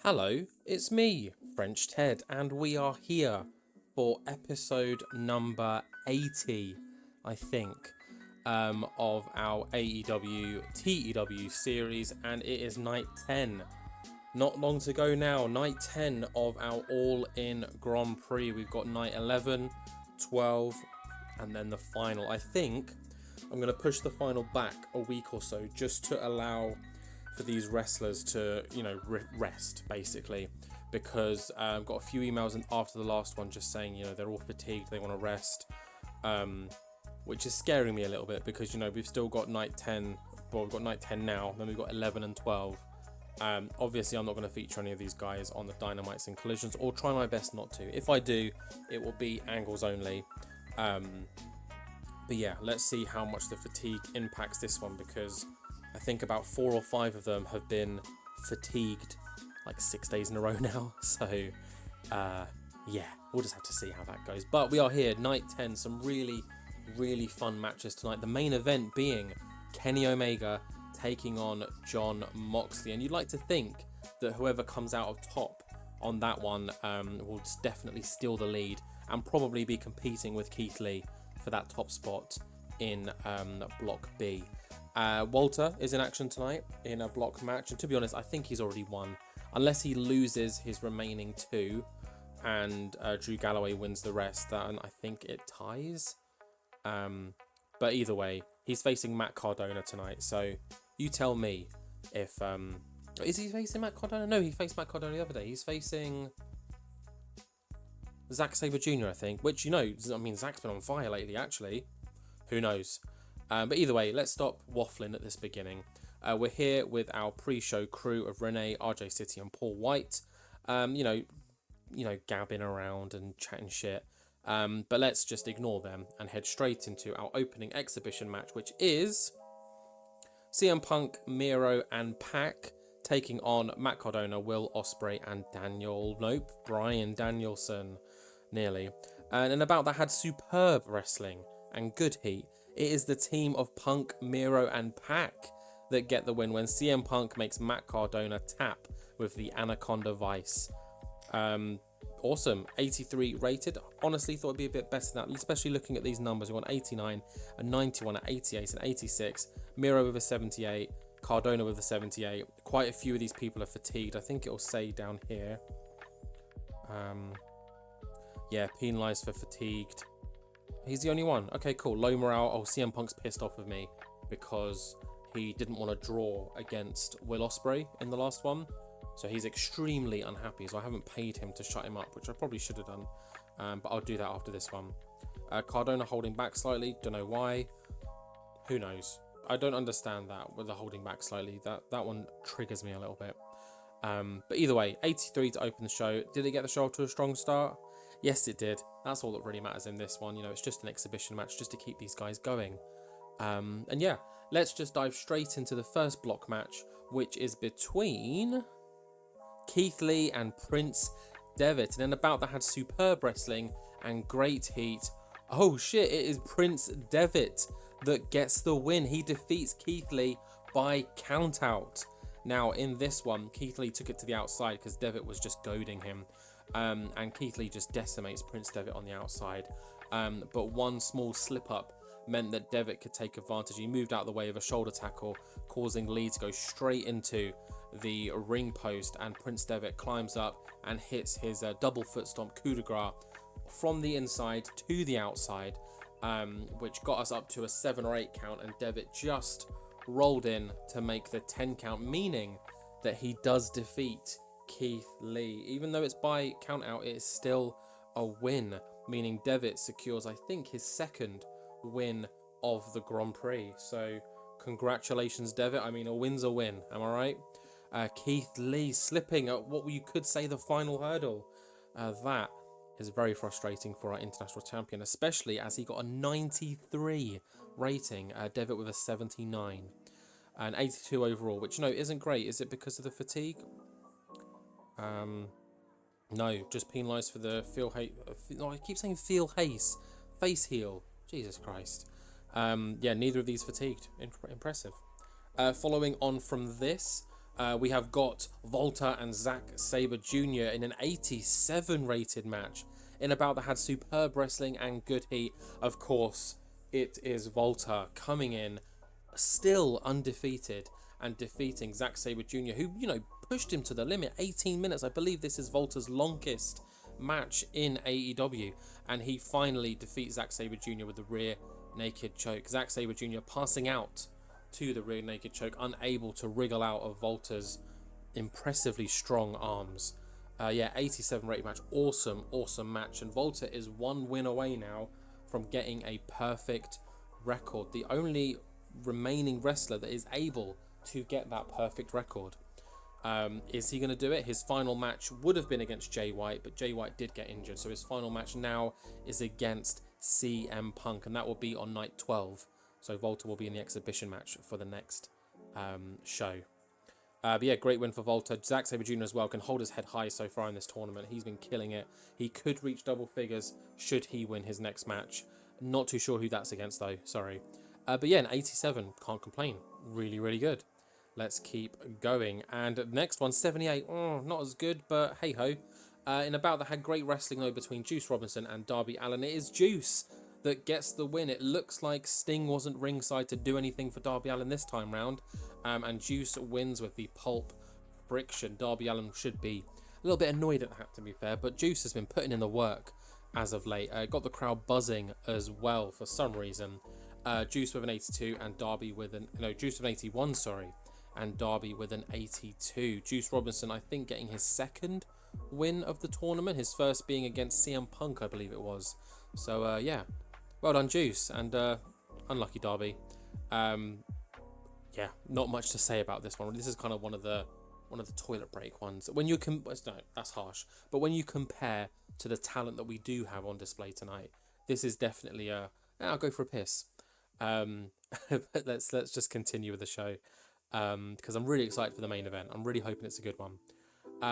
Hello, it's me, French Ted, and we are here for episode number 80, I think, of our AEW TEW series, and it is night 10. Not long to go now, night 10 of our All In Grand Prix. We've got night 11, 12, and then the final. I think I'm going to push the final back a week or so just to allow for these wrestlers to, rest, basically, because I've got a few emails after the last one just saying, they're all fatigued, they want to rest, which is scaring me a little bit because, we've still got night 10, well, we've got night 10 now, then we've got 11 and 12. Obviously, I'm not going to feature any of these guys on the Dynamites and Collisions, or try my best not to. If I do, it will be angles only. But yeah, let's see how much the fatigue impacts this one, because I think about 4 or 5 of them have been fatigued like 6 days in a row now. So, yeah, we'll just have to see how that goes. But we are here, night 10, some really, really fun matches tonight. The main event being Kenny Omega taking on Jon Moxley. And you'd like to think that whoever comes out of top on that one will definitely steal the lead and probably be competing with Keith Lee for that top spot in Block B. Volta is in action tonight in a block match, and to be honest, I think he's already won, unless he loses his remaining 2 and Drew Galloway wins the rest. And I think it ties. But either way, he's facing Matt Cardona tonight, so you tell me if is he facing Matt Cardona? No, he faced Matt Cardona the other day. He's facing Zack Sabre Jr., I think, which, Zack's been on fire lately, actually. Who knows? But either way, let's stop waffling at this beginning. We're here with our pre-show crew of Renee, RJ City, and Paul White. Gabbing around and chatting shit. But let's just ignore them and head straight into our opening exhibition match, which is CM Punk, Miro, and Pac taking on Matt Cardona, Will Ospreay, and Bryan Danielson. Nearly. And about that had superb wrestling and good heat. It is the team of Punk, Miro, and Pac that get the win when CM Punk makes Matt Cardona tap with the Anaconda Vice. Awesome. 83 rated. Honestly, thought it'd be a bit better than that, especially looking at these numbers. We want 89, a 91, an 88, an 86. Miro with a 78. Cardona with a 78. Quite a few of these people are fatigued. I think it'll say down here. Yeah, penalised for fatigued. He's the only one. Okay, cool. Low morale. Oh, CM Punk's pissed off with me because he didn't want to draw against Will Ospreay in the last one. So he's extremely unhappy. So I haven't paid him to shut him up, which I probably should have done. But I'll do that after this one. Cardona holding back slightly. Don't know why. Who knows? I don't understand that with the holding back slightly. That one triggers me a little bit. But either way, 83 to open the show. Did it get the show off to a strong start? Yes, it did. That's all that really matters in this one. It's just an exhibition match just to keep these guys going. And yeah, let's just dive straight into the first block match, which is between Keith Lee and Prince Devitt. And then about that had superb wrestling and great heat. Oh shit, it is Prince Devitt that gets the win. He defeats Keith Lee by countout. Now, in this one, Keith Lee took it to the outside because Devitt was just goading him. And Keith Lee just decimates Prince Devitt on the outside. But one small slip-up meant that Devitt could take advantage. He moved out of the way of a shoulder tackle, causing Lee to go straight into the ring post. And Prince Devitt climbs up and hits his double foot stomp coup de grace from the inside to the outside, which got us up to a 7 or 8 count. And Devitt just rolled in to make the 10 count, meaning that he does defeat Keith Lee. Even though it's by count out, it is still a win, meaning Devitt secures, I think, his 2nd win of the Grand Prix. So congratulations, Devitt. I mean, a win's a win, am I right? Keith Lee slipping at what you could say the final hurdle. That is very frustrating for our international champion, especially as he got a 93 rating. Devitt with a 79 and 82 overall, which isn't great. Is it because of the fatigue? No, just penalised for the feel hate. No, I keep saying feel haste. Face heel. Jesus Christ. Yeah, neither of these fatigued. Impressive. Following on from this, We have got Volta and Zack Sabre Jr. in an 87 rated match in a bout that had superb wrestling and good heat. Of course, it is Volta coming in still undefeated and defeating Zack Sabre Jr., who, pushed him to the limit. 18 minutes. I believe this is Volta's longest match in AEW, and he finally defeats Zack Sabre Jr. with the rear naked choke. Zack Sabre Jr. passing out to the rear naked choke, unable to wriggle out of Volta's impressively strong arms. 87 rated match. Awesome match. And Volta is one win away now from getting a perfect record. The only remaining wrestler that is able to get that perfect record. Is he going to do it? His final match would have been against Jay White, but Jay White did get injured. So his final match now is against CM Punk, and that will be on night 12. So Volta will be in the exhibition match for the next show. Great win for Volta. Zack Sabre Jr. as well can hold his head high so far in this tournament. He's been killing it. He could reach double figures should he win his next match. Not too sure who that's against though, sorry. An 87, can't complain. Really, really good. Let's keep going. And next one, 78. Not as good, but hey-ho. In a bout that had great wrestling though between Juice Robinson and Darby Allin, it is Juice that gets the win. It looks like Sting wasn't ringside to do anything for Darby Allin this time round. And Juice wins with the pulp friction. Darby Allin should be a little bit annoyed at that, to be fair, but Juice has been putting in the work as of late. Got the crowd buzzing as well for some reason. Juice with an 82 and Darby with Juice with an 81, sorry. And Darby with an 82. Juice Robinson, I think, getting his second win of the tournament. His first being against CM Punk, I believe it was. So, well done, Juice. And unlucky Darby. Not much to say about this one. This is kind of one of the toilet break ones. When you that's harsh. But when you compare to the talent that we do have on display tonight, this is definitely I'll go for a piss. But let's just continue with the show. Because I'm really excited for the main event. I'm really hoping it's a good one.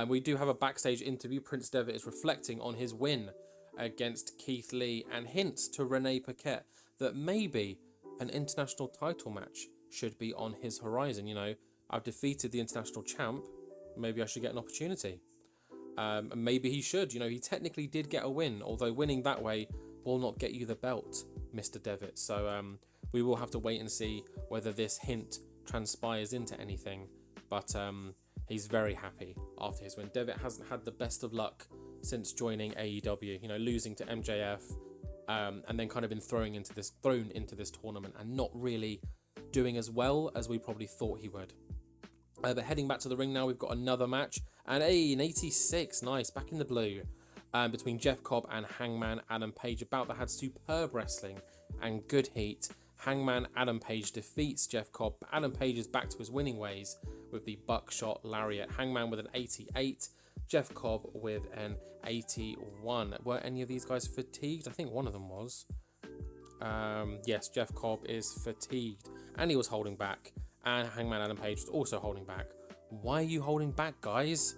We do have a backstage interview. Prince Devitt is reflecting on his win against Keith Lee and hints to Renee Paquette that maybe an international title match should be on his horizon. I've defeated the international champ. Maybe I should get an opportunity. And maybe he should. He technically did get a win, although winning that way will not get you the belt, Mr. Devitt. So we will have to wait and see whether this hint transpires into anything, but he's very happy after his win. Devitt hasn't had the best of luck since joining AEW, losing to MJF, and then kind of been thrown into this tournament and not really doing as well as we probably thought he would. But heading back to the ring now, we've got another match, and an 86, nice, back in the blue, between Jeff Cobb and Hangman Adam Page. A bout that had superb wrestling and good heat. Hangman Adam Page defeats Jeff Cobb. Adam Page is back to his winning ways with the buckshot lariat. Hangman with an 88. Jeff Cobb with an 81. Were any of these guys fatigued? I think one of them was. Yes, Jeff Cobb is fatigued. And he was holding back. And Hangman Adam Page was also holding back. Why are you holding back, guys?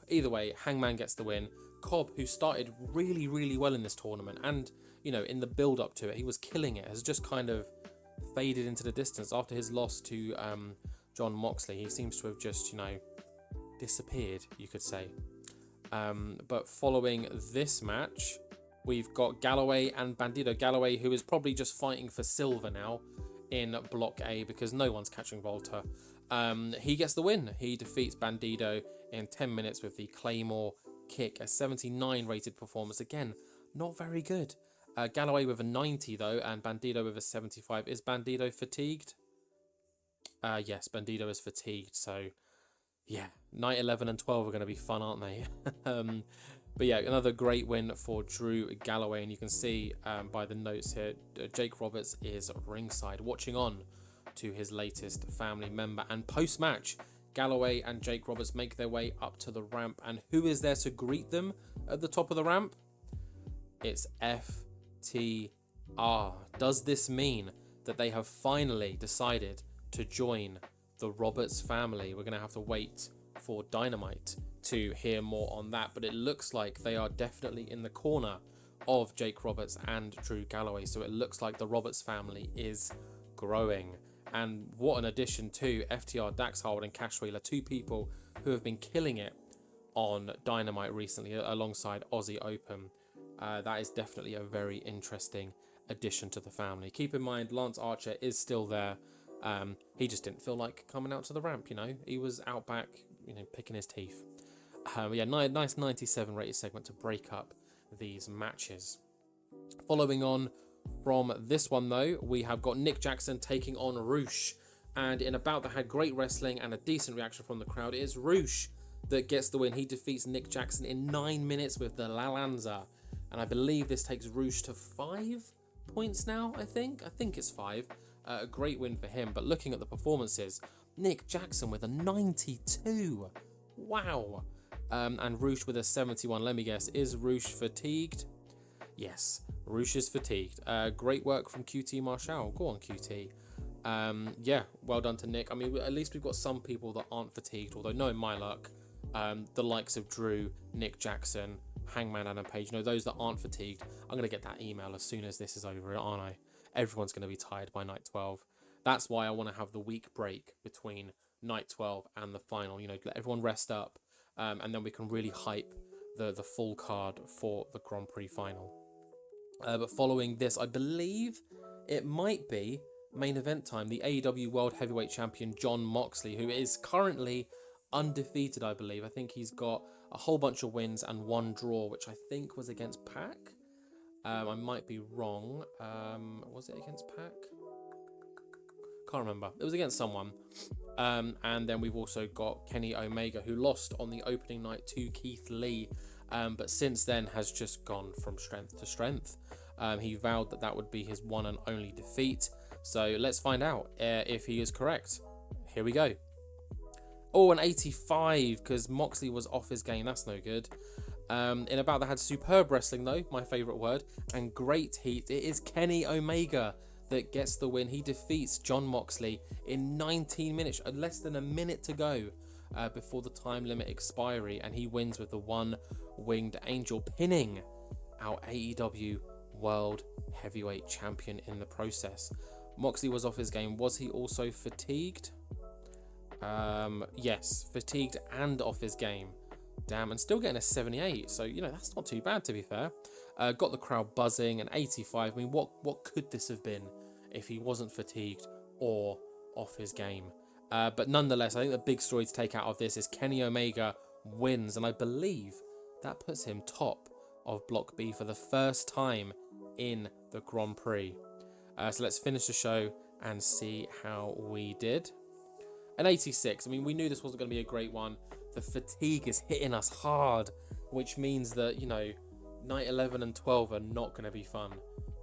Either way, Hangman gets the win. Cobb, who started really, really well in this tournament, and in the build-up to it, he was killing it, has just kind of faded into the distance after his loss to Jon Moxley. He seems to have just, disappeared, you could say. But following this match, we've got Galloway and Bandido. Galloway, who is probably just fighting for silver now in Block A because no one's catching Volta. He gets the win. He defeats Bandido in 10 minutes with the Claymore kick, a 79 rated performance. Again, not very good. Galloway with a 90 though, and Bandido with a 75. Is Bandido fatigued? Yes, Bandido is fatigued. So, yeah, night 11 and 12 are going to be fun, aren't they? But yeah, another great win for Drew Galloway, and you can see by the notes here, Jake Roberts is ringside, watching on to his latest family member. And post-match, Galloway and Jake Roberts make their way up to the ramp, and who is there to greet them at the top of the ramp? It's FTR. Does this mean that they have finally decided to join the Roberts family? We're going to have to wait for Dynamite to hear more on that, but it looks like they are definitely in the corner of Jake Roberts and Drew Galloway, so it looks like the Roberts family is growing. And what an addition to FTR, Dax Harwood and Cash Wheeler, 2 people who have been killing it on Dynamite recently alongside Aussie Open. That is definitely a very interesting addition to the family. Keep in mind, Lance Archer is still there. He just didn't feel like coming out to the ramp, He was out back, picking his teeth. Yeah, nice 97 rated segment to break up these matches. Following on from this one, though, we have got Nick Jackson taking on Rouge. And in a bout that had great wrestling and a decent reaction from the crowd, it is Rouge that gets the win. He defeats Nick Jackson in 9 minutes with the La Lanza. And I believe this takes Rouge to 5 points now, I think it's 5. A great win for him. But looking at the performances, Nick Jackson with a 92. Wow. And Rouge with a 71. Let me guess, is Rouge fatigued? Yes, Rouge is fatigued. Great work from QT Marshall. Go on, QT. Yeah, well done to Nick. I mean, at least we've got some people that aren't fatigued, although knowing my luck, the likes of Drew, Nick Jackson, Hangman, Adam Page, those that aren't fatigued, I'm going to get that email as soon as this is over, aren't I? Everyone's going to be tired by night 12. That's why I want to have the week break between night 12 and the final, let everyone rest up, and then we can really hype the full card for the Grand Prix final. But following this, I believe it might be main event time. The AEW World Heavyweight Champion Jon Moxley, who is currently undefeated, I believe. I think he's got a whole bunch of wins and 1 draw, which I think was against Pac. I might be wrong. Was it against Pac? Can't remember. It was against someone. And then we've also got Kenny Omega, who lost on the opening night to Keith Lee, but since then has just gone from strength to strength. He vowed that would be his one and only defeat. So let's find out if he is correct. Here we go. Oh, an 85, because Moxley was off his game. That's no good. In a bout that had superb wrestling, though, my favourite word, and great heat, it is Kenny Omega that gets the win. He defeats Jon Moxley in 19 minutes, less than a minute to go before the time limit expiry, and he wins with the one-winged angel, pinning our AEW World Heavyweight Champion in the process. Moxley was off his game. Was he also fatigued? Yes, fatigued and off his game. Damn, and still getting a 78. So, that's not too bad, to be fair. Got the crowd buzzing, an 85. I mean, what could this have been if he wasn't fatigued or off his game? But nonetheless, I think the big story to take out of this is Kenny Omega wins, and I believe that puts him top of Block B for the first time in the Grand Prix. So let's finish the show and see how we did. An 86. I mean, we knew this wasn't going to be a great one. The fatigue is hitting us hard, which means that, night 11 and 12 are not going to be fun.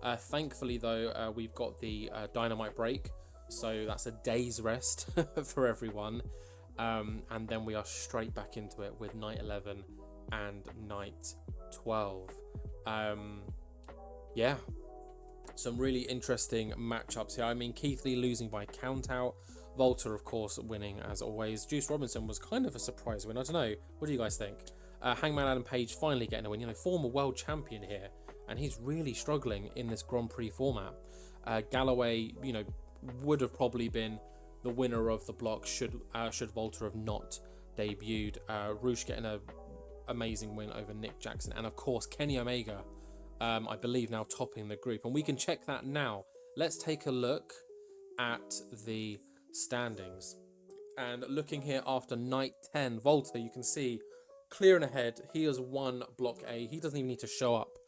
Thankfully, though, we've got the Dynamite break, so that's a day's rest for everyone. And then we are straight back into it with night 11 and night 12. Yeah, some really interesting matchups here. I mean, Keith Lee losing by countout. Volta, of course, winning as always. Juice Robinson was kind of a surprise win. I don't know. What do you guys think? Hangman Adam Page finally getting a win. Former world champion here, and he's really struggling in this Grand Prix format. Galloway, would have probably been the winner of the block should Volta have not debuted. Rouge getting an amazing win over Nick Jackson, and of course Kenny Omega, I believe now topping the group, and we can check that now. Let's take a look at the standings, and looking here after night 10, Volta, you can see clearing ahead. He has won Block A. He doesn't even need to show up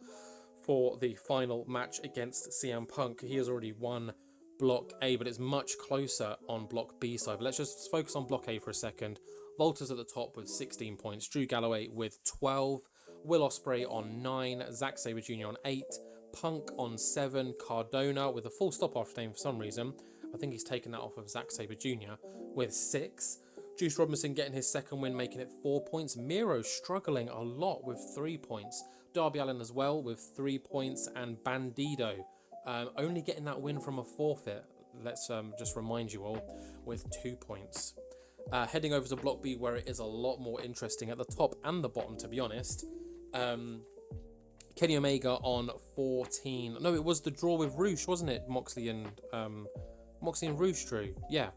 for the final match against CM Punk. He has already won Block A, but it's much closer on Block B side. But let's just focus on Block A for a second. Volta's at the top with 16 points, Drew Galloway with 12, Will Ospreay on 9, Zack Sabre Jr. on 8, Punk on 7, Cardona with a full stop after name for some reason. I think he's taken that off of Zack Sabre Jr. with 6. Juice Robinson getting his second win, making it 4 points. Miro struggling a lot with 3 points. Darby Allin as well with 3 points. And Bandido only getting that win from a forfeit. Let's just remind you all, with 2 points. Heading over to Block B, where it is a lot more interesting at the top and the bottom, to be honest. Kenny Omega on 14. No, it was the draw with Rouge, wasn't it? Moxley and Moxley and Rouge drew. Yeah.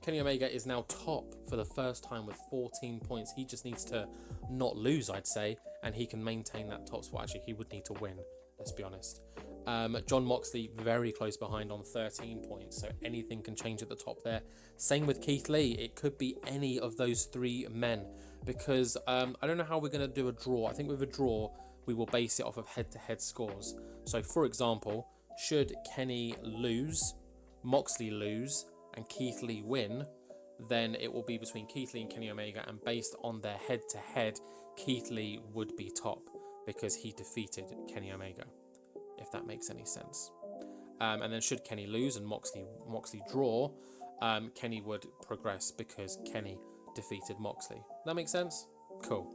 Kenny Omega is now top for the first time with 14 points. He just needs to not lose, I'd say, and he can maintain that top spot. Actually, he would need to win, let's be honest. Jon Moxley very close behind on 13 points, so anything can change at the top there. Same with Keith Lee. It could be any of those three men, because I don't know how we're going to do a draw. I think with a draw, we will base it off of head-to-head scores. So, for example, should Kenny lose, Moxley lose, and Keith Lee win, then it will be between Keith Lee and Kenny Omega, and based on their head-to-head, Keith Lee would be top because he defeated Kenny Omega, if that makes any sense. And then should Kenny lose and Moxley draw, Kenny would progress because Kenny defeated Moxley. That makes sense? Cool.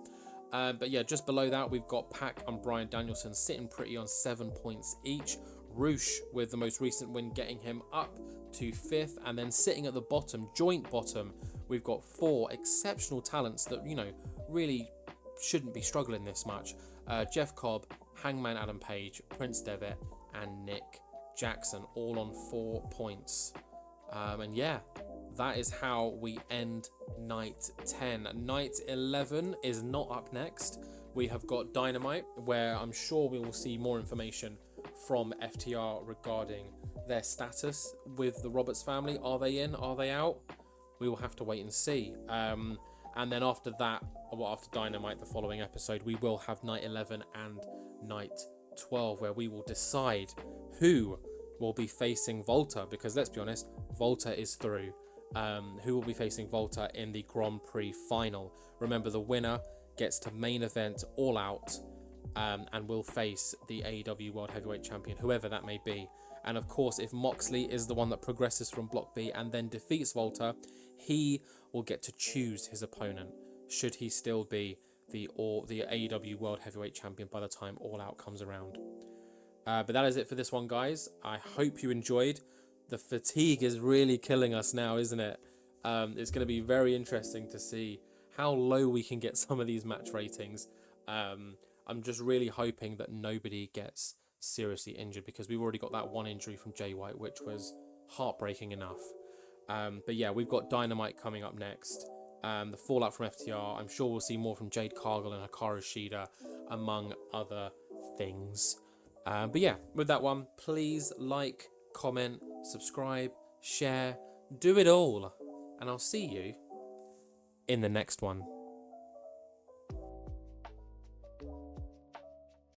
But yeah, just below that, we've got Pac and Bryan Danielson sitting pretty on 7 points each. Rouge with the most recent win getting him up to 5th, and then sitting at the bottom, joint bottom, we've got 4 exceptional talents that, you know, really shouldn't be struggling this much. Jeff Cobb, Hangman Adam Page, Prince Devitt, and Nick Jackson, all on 4 points. And yeah, that is how we end night 10. Night 11 is not up next. We have got Dynamite, where I'm sure we will see more information from FTR regarding their status with the Roberts family. Are they in? Are they out? We will have to wait and see. And then after that, well, after Dynamite, the following episode, we will have night 11 and night 12, where we will decide who will be facing Volta, because let's be honest, Volta is through. Who will be facing Volta in the Grand Prix final? Remember, the winner gets to main event All Out, and will face the AEW World Heavyweight Champion, whoever that may be. And of course, if Moxley is the one that progresses from Block B and then defeats Volta, he will get to choose his opponent, should he still be the AEW World Heavyweight Champion by the time All Out comes around. But that is it for this one, guys. I hope you enjoyed. The fatigue is really killing us now, isn't it? It's going to be very interesting to see how low we can get some of these match ratings. I'm just really hoping that nobody gets seriously injured, because we've already got that one injury from Jay White, which was heartbreaking enough. But yeah, we've got Dynamite coming up next. The fallout from FTR. I'm sure we'll see more from Jade Cargill and Hikaru Shida, among other things. But yeah, with that one, please like, comment, subscribe, share, do it all. And I'll see you in the next one.